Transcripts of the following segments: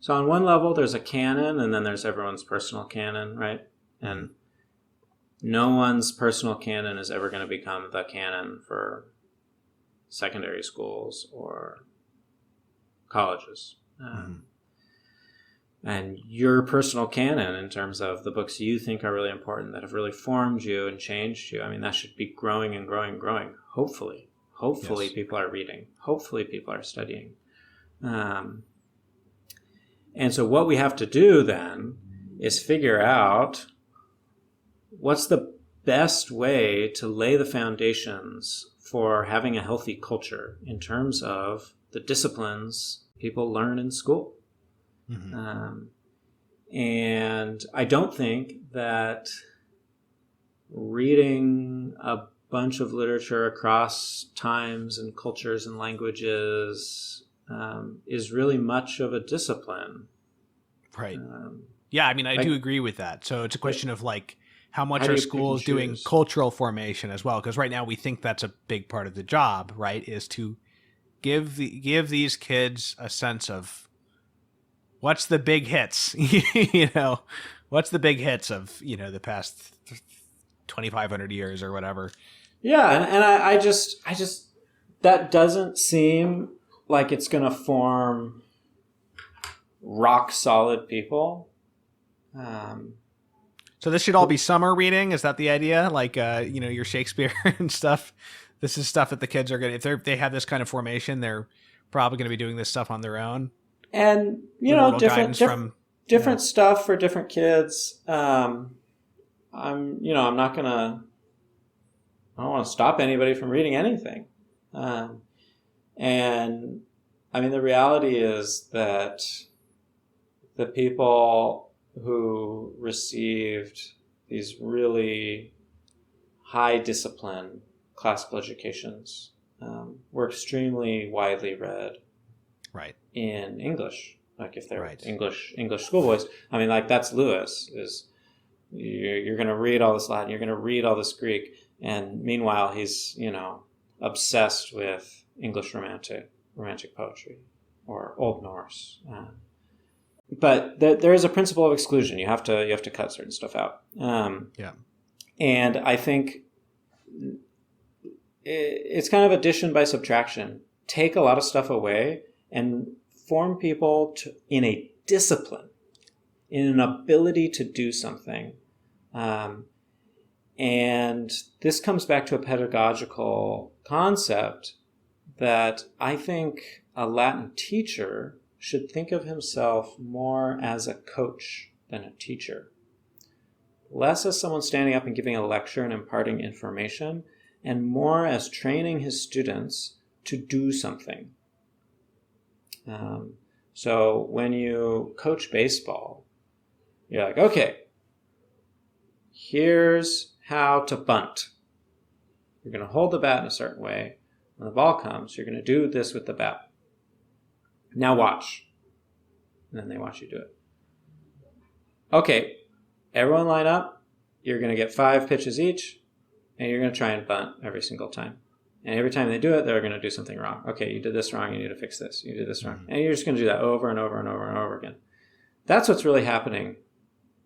So on one level, there's a canon, and then there's everyone's personal canon, right? And no one's personal canon is ever going to become the canon for secondary schools or colleges. And your personal canon in terms of the books you think are really important that have really formed you and changed you, I mean, that should be growing and growing and growing. Hopefully yes. People are reading. Hopefully people are studying. And so what we have to do then is figure out what's the best way to lay the foundations for having a healthy culture in terms of the disciplines people learn in school. And I don't think that reading a bunch of literature across times and cultures and languages is really much of a discipline. Right. Yeah, I mean, I do agree with that. So it's a question of like, how much are schools doing cultural formation as well? Because right now we think that's a big part of the job, right? Is to give these kids a sense of what's the big hits, what's the big hits of, the past 2,500 years or whatever. Yeah. And I just, that doesn't seem like it's going to form rock solid people. So this should all be summer reading. Is that the idea? Like, your Shakespeare and stuff. This is stuff that the kids are going to, if they have this kind of formation, they're probably going to be doing this stuff on their own. And, different stuff for different kids. I don't want to stop anybody from reading anything. And I mean, the reality is that the people who received these really high discipline classical educations were extremely widely read. Right. In English, like if they're English schoolboys. I mean, like that's Lewis. Is you're going to read all this Latin, you're going to read all this Greek, and meanwhile he's obsessed with English romantic poetry or Old Norse. But there is a principle of exclusion. You have to cut certain stuff out. And I think it's kind of addition by subtraction. Take a lot of stuff away and form people in a discipline, in an ability to do something. And this comes back to a pedagogical concept that I think a Latin teacher should think of himself more as a coach than a teacher. Less as someone standing up and giving a lecture and imparting information, and more as training his students to do something. So when you coach baseball, you're like, okay, here's how to bunt. You're going to hold the bat in a certain way. When the ball comes, you're going to do this with the bat. Now watch. And then they watch you do it. Okay, everyone line up. You're going to get 5 pitches each, and you're going to try and bunt every single time. And every time they do it, they're going to do something wrong. Okay, you did this wrong. You need to fix this. You did this wrong. And you're just going to do that over and over and over and over again. That's what's really happening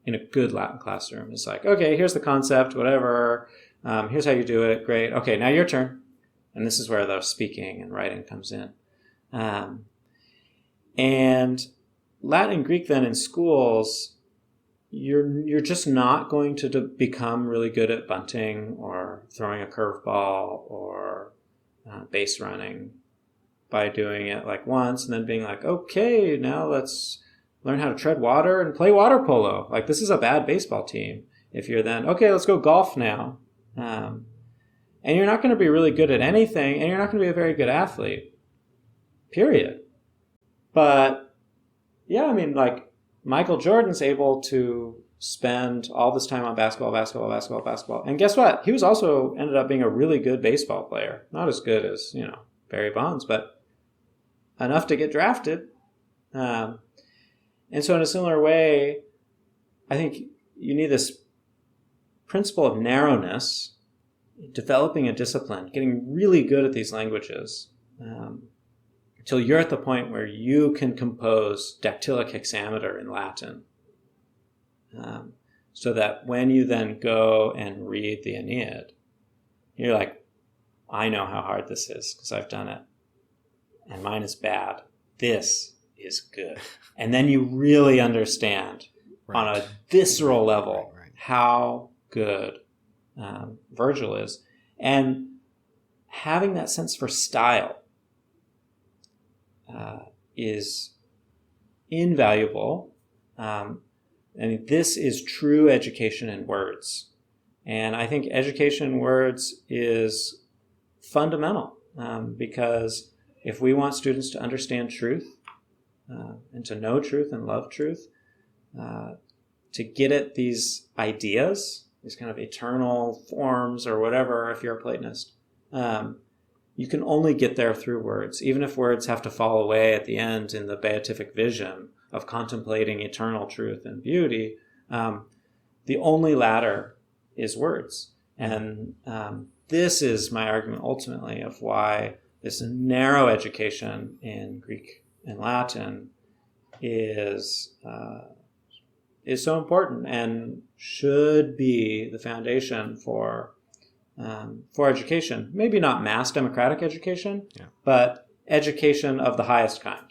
in a good Latin classroom. It's like, okay, here's the concept, whatever. Here's how you do it. Great. Okay, now your turn. And this is where the speaking and writing comes in. And Latin and Greek then in schools, you're just not going to become really good at bunting or throwing a curveball or base running by doing it like once and then being like, okay, now let's learn how to tread water and play water polo. Like, this is a bad baseball team. If you're then, okay, let's go golf now. And you're not going to be really good at anything, and you're not going to be a very good athlete, period. But yeah, I mean, like, Michael Jordan's able to spend all this time on basketball. And guess what? He was also ended up being a really good baseball player. Not as good as, Barry Bonds, but enough to get drafted. And so in a similar way, I think you need this principle of narrowness, developing a discipline, getting really good at these languages. till you're at the point where you can compose dactylic hexameter in Latin. So that when you then go and read the Aeneid, you're like, I know how hard this is because I've done it. And mine is bad. This is good. And then you really understand on a visceral level how good Virgil is. And having that sense for style is invaluable. And this is true education in words. And I think education in words is fundamental because if we want students to understand truth and to know truth and love truth, to get at these ideas, these kind of eternal forms or whatever, if you're a Platonist, you can only get there through words, even if words have to fall away at the end in the beatific vision of contemplating eternal truth and beauty. The only ladder is words. And this is my argument ultimately of why this narrow education in Greek and Latin is so important and should be the foundation for education. Maybe not mass democratic education, but education of the highest kind.